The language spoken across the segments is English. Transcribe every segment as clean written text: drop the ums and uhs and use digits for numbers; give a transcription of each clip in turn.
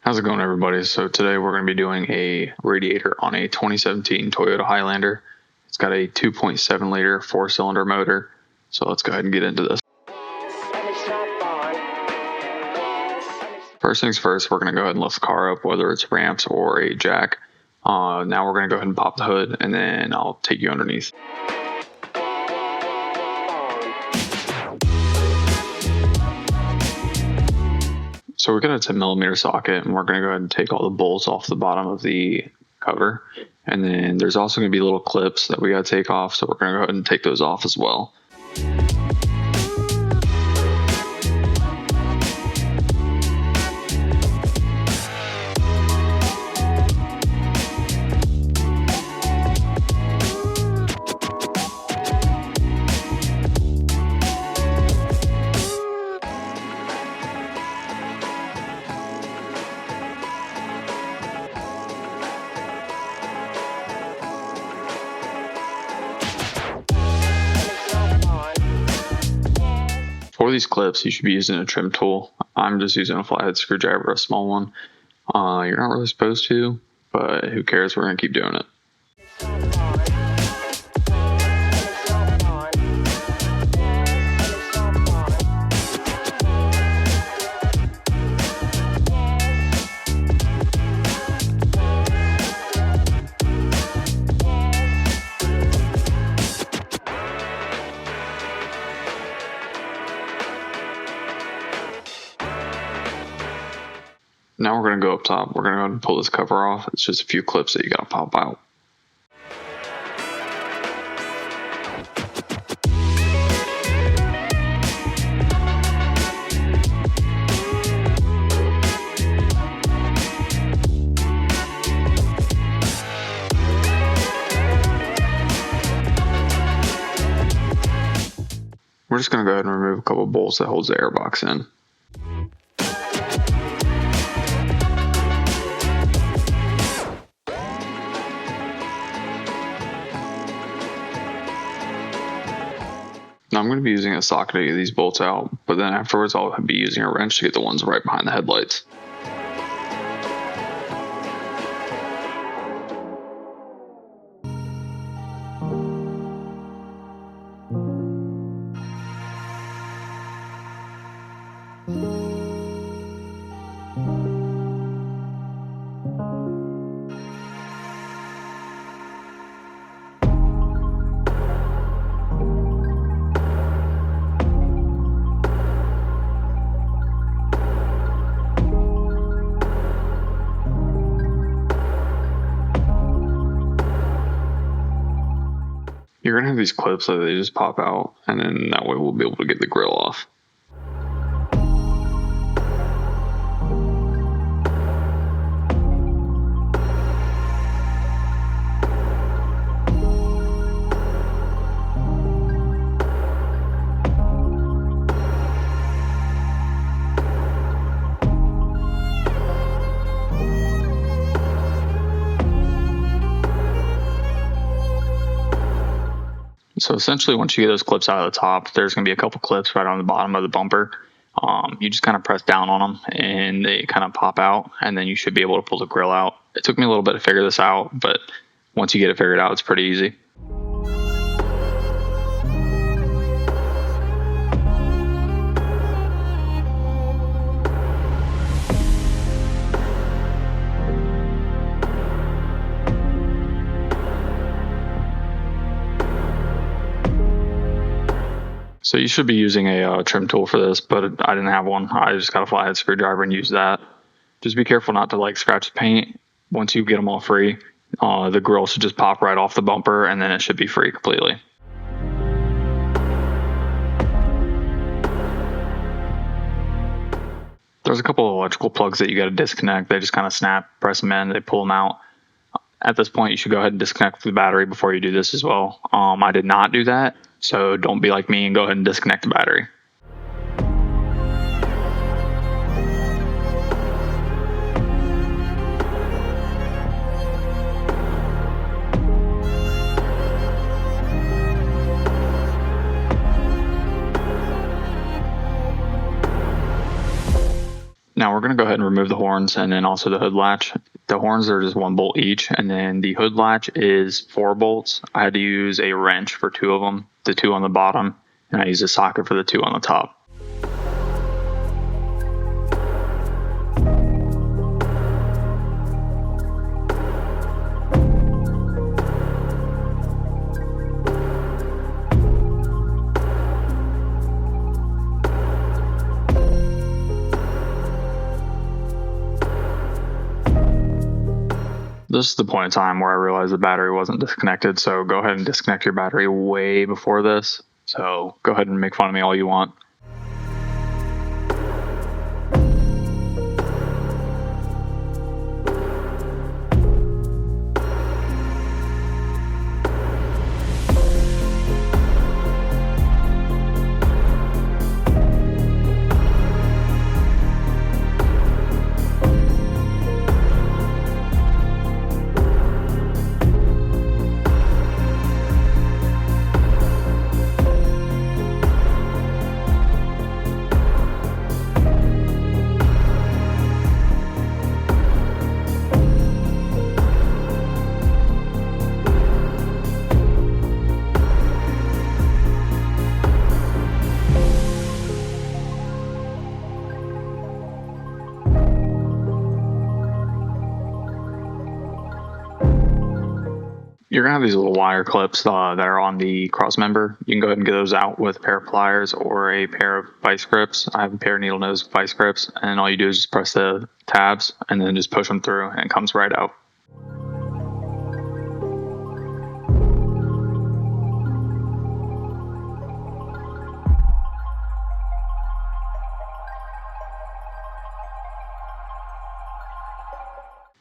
How's it going, everybody? So today we're going to be doing a radiator on a 2017 Toyota Highlander. It's got a 2.7 liter 4-cylinder motor. So let's go ahead and get into this. First things first, we're going to go ahead and lift the car up, whether it's ramps or a jack. Now we're going to go ahead and pop the hood, and then I'll take you underneath. So we got a 10mm socket, and we're going to go ahead and take all the bolts off the bottom of the cover. And then there's also going to be little clips that we got to take off, so we're going to go ahead and take those off as well. For these clips, you should be using a trim tool. I'm just using a flathead screwdriver, a small one. You're not really supposed to, but who cares? We're going to keep doing it. Now we're going to go up top. We're going to go ahead and pull this cover off. It's just a few clips that you got to pop out. We're just going to go ahead and remove a couple bolts that holds the airbox in. Now I'm going to be using a socket to get these bolts out, but then afterwards I'll be using a wrench to get the ones right behind the headlights. You're going to have these clips that they just pop out, and then that way we'll be able to get the grill off. So essentially, once you get those clips out of the top, there's going to be a couple clips right on the bottom of the bumper. You just kind of press down on them and they kind of pop out, and then you should be able to pull the grill out. It took me a little bit to figure this out, but once you get it figured out, it's pretty easy. So you should be using a trim tool for this, but I didn't have one. I just got a flathead screwdriver and used that. Just be careful not to scratch the paint. Once you get them all free, the grill should just pop right off the bumper, and then it should be free completely. There's a couple of electrical plugs that you got to disconnect. They just kind of snap, press them in, they pull them out. At this point, you should go ahead and disconnect the battery before you do this as well. I did not do that, so don't be like me and go ahead and disconnect the battery. Now we're going to go ahead and remove the horns and then also the hood latch. The horns are just 1 bolt each, and then the hood latch is 4 bolts. I had to use a wrench for 2 of them, the 2 on the bottom, and I used a socket for the 2 on the top. This is the point in time where I realized the battery wasn't disconnected, so go ahead and disconnect your battery way before this. So go ahead and make fun of me all you want. You're going to have these little wire clips that are on the cross member. You can go ahead and get those out with a pair of pliers or a pair of vice grips. I have a pair of needle nose vice grips, and all you do is just press the tabs and then just push them through, and it comes right out.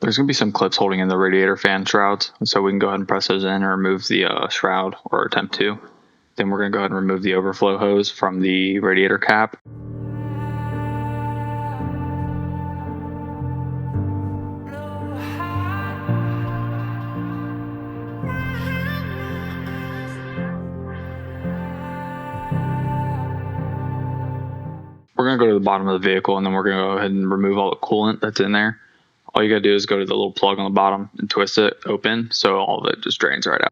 There's going to be some clips holding in the radiator fan shrouds, so we can go ahead and press those in and remove the shroud, or attempt to. Then we're going to go ahead and remove the overflow hose from the radiator cap. We're going to go to the bottom of the vehicle, and then we're going to go ahead and remove all the coolant that's in there. All you gotta do is go to the little plug on the bottom and twist it open, so all of it just drains right out.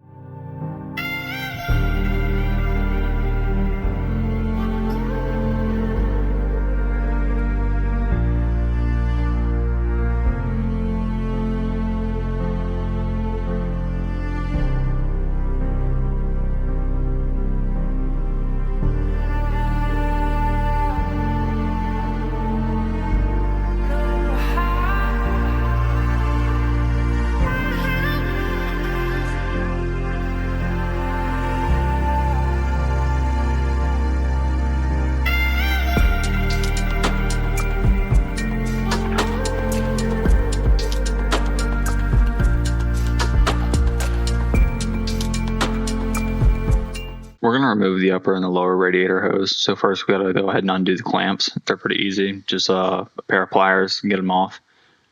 We're going to remove the upper and the lower radiator hose. So first we got to go ahead and undo the clamps. They're pretty easy. Just a pair of pliers and get them off.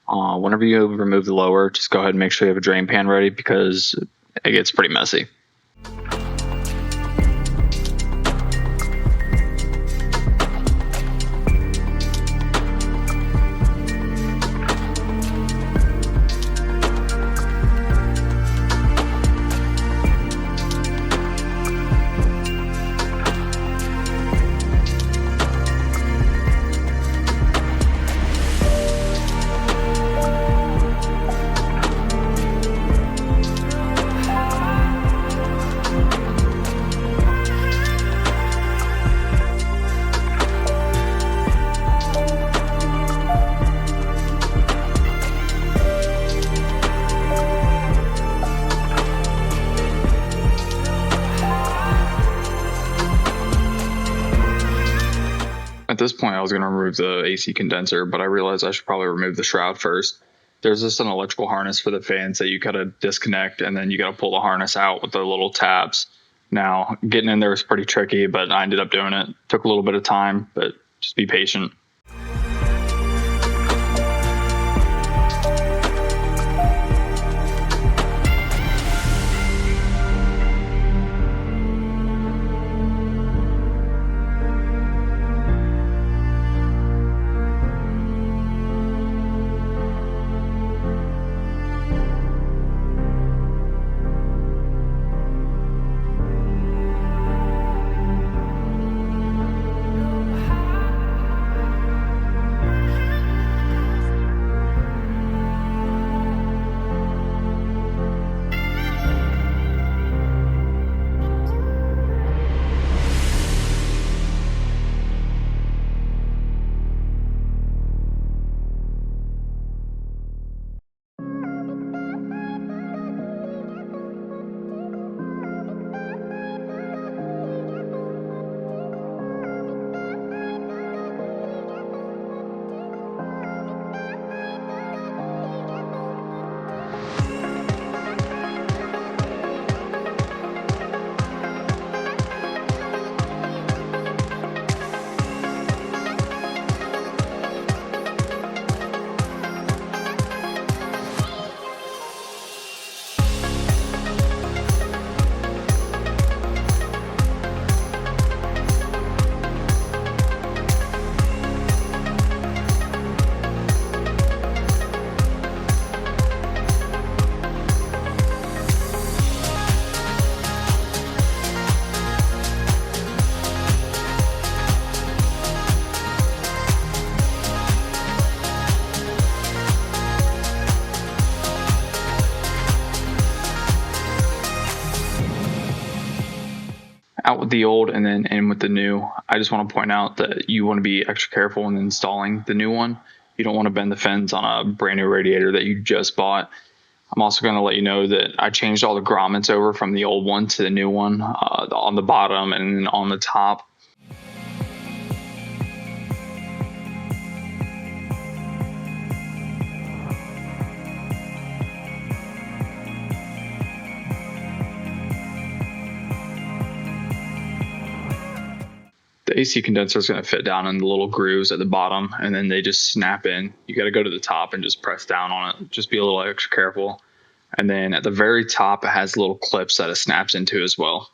Whenever you remove the lower, just go ahead and make sure you have a drain pan ready because it gets pretty messy. At this point, I was going to remove the AC condenser, but I realized I should probably remove the shroud first. There's just an electrical harness for the fans that you got to disconnect, and then you got to pull the harness out with the little tabs. Now, getting in there was pretty tricky, but I ended up doing it. Took a little bit of time, but just be patient. out with the old and then in with the new. I just want to point out that you want to be extra careful in installing the new one. You don't want to bend the fins on a brand new radiator that you just bought. I'm also going to let you know that I changed all the grommets over from the old one to the new one on the bottom and then on the top. The AC condenser is going to fit down in the little grooves at the bottom, and then they just snap in. You got to go to the top and just press down on it. Just be a little extra careful. And then at the very top, it has little clips that it snaps into as well.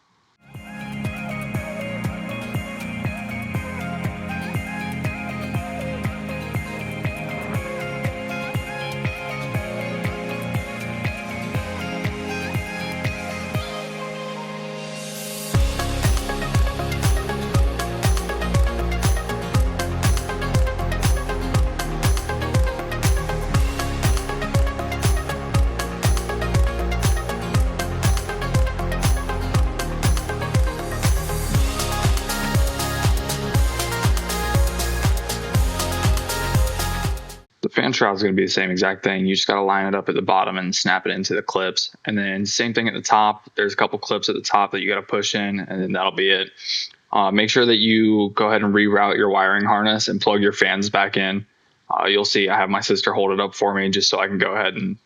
The fan shroud is going to be the same exact thing. You just got to line it up at the bottom and snap it into the clips. And then same thing at the top. There's a couple clips at the top that you got to push in, and then that'll be it. Make sure that you go ahead and reroute your wiring harness and plug your fans back in. You'll see I have my sister hold it up for me just so I can go ahead and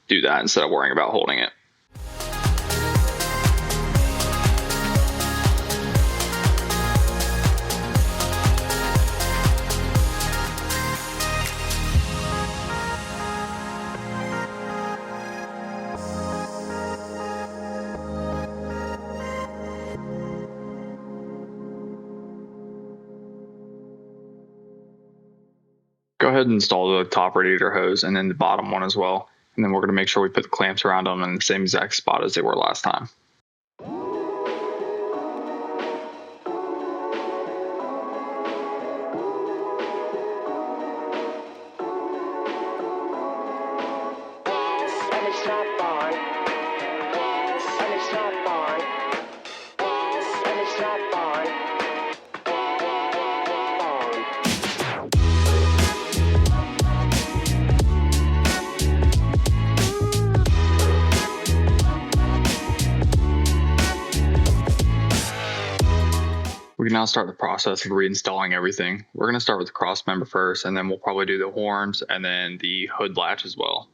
do that instead of worrying about holding it. Go ahead and install the top radiator hose and then the bottom one as well. And then we're going to make sure we put the clamps around them in the same exact spot as they were last time. We can now start the process of reinstalling everything. We're going to start with the cross member first, and then we'll probably do the horns and then the hood latch as well.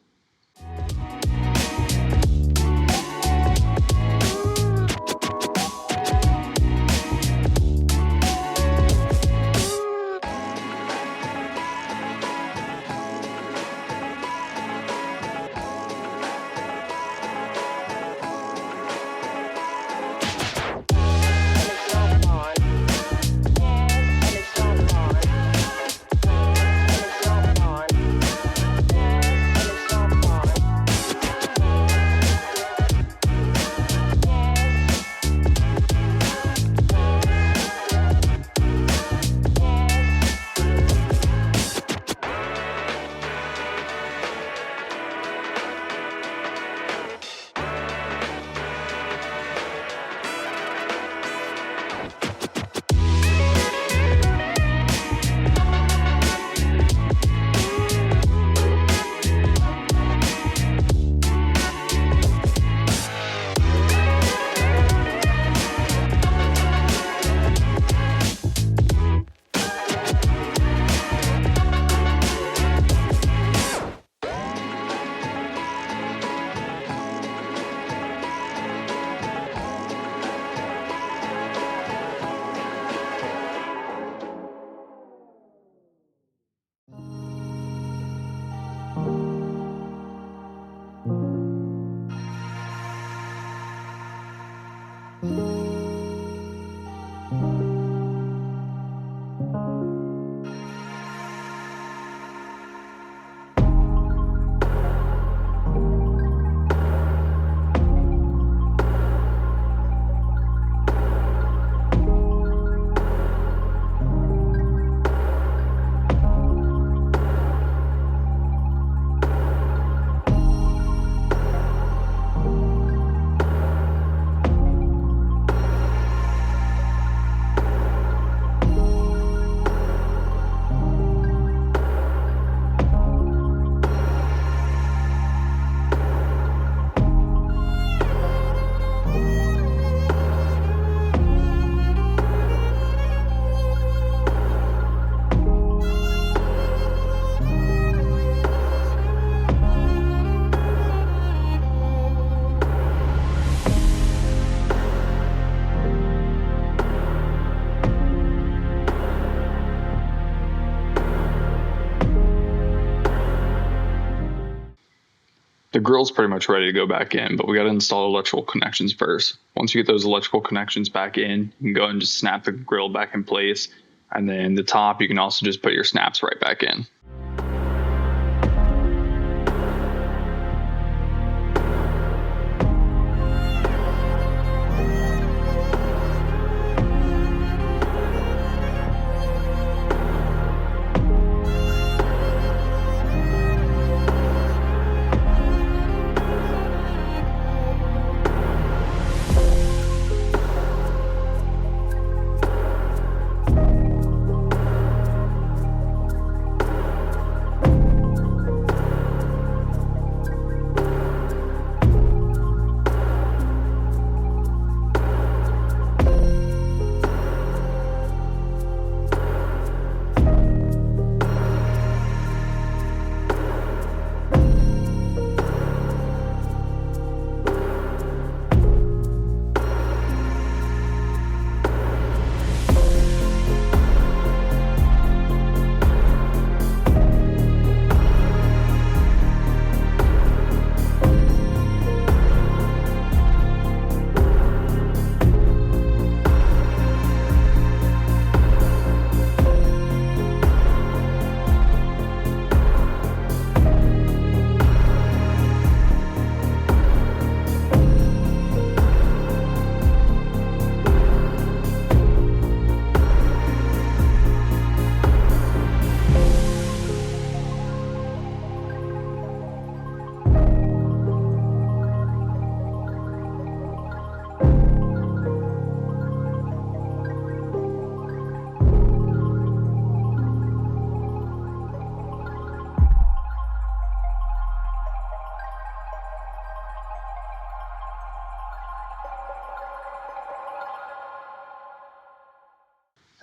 The grill's pretty much ready to go back in, but we got to install electrical connections first. Once you get those electrical connections back in, you can go ahead and just snap the grill back in place. And then the top, you can also just put your snaps right back in.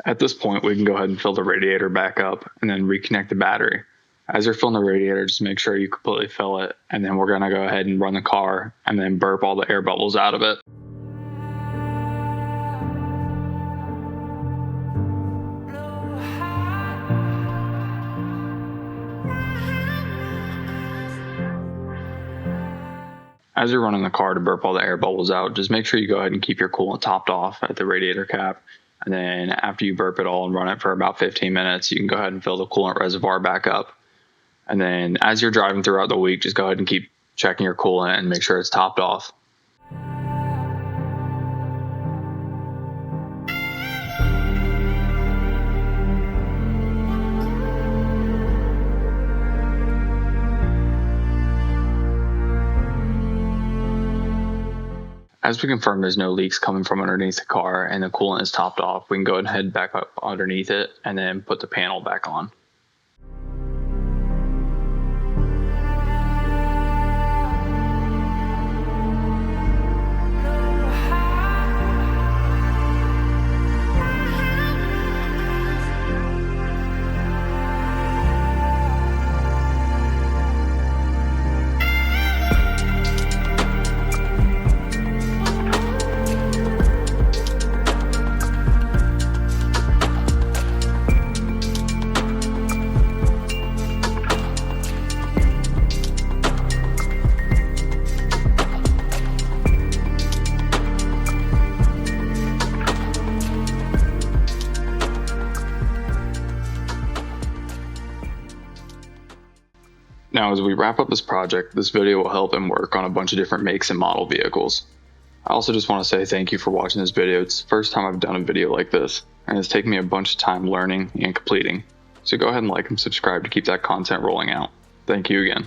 At this point, we can go ahead and fill the radiator back up and then reconnect the battery. As you're filling the radiator, just make sure you completely fill it, and then we're going to go ahead and run the car and then burp all the air bubbles out of it. As you're running the car to burp all the air bubbles out, just make sure you go ahead and keep your coolant topped off at the radiator cap. And then after you burp it all and run it for about 15 minutes, you can go ahead and fill the coolant reservoir back up. And then as you're driving throughout the week, just go ahead and keep checking your coolant and make sure it's topped off. As we confirm there's no leaks coming from underneath the car and the coolant is topped off, we can go ahead and head back up underneath it and then put the panel back on. Now, as we wrap up this project, this video will help him work on a bunch of different makes and model vehicles. I also just want to say thank you for watching this video. It's the first time I've done a video like this, and it's taken me a bunch of time learning and completing. So go ahead and like and subscribe to keep that content rolling out. Thank you again.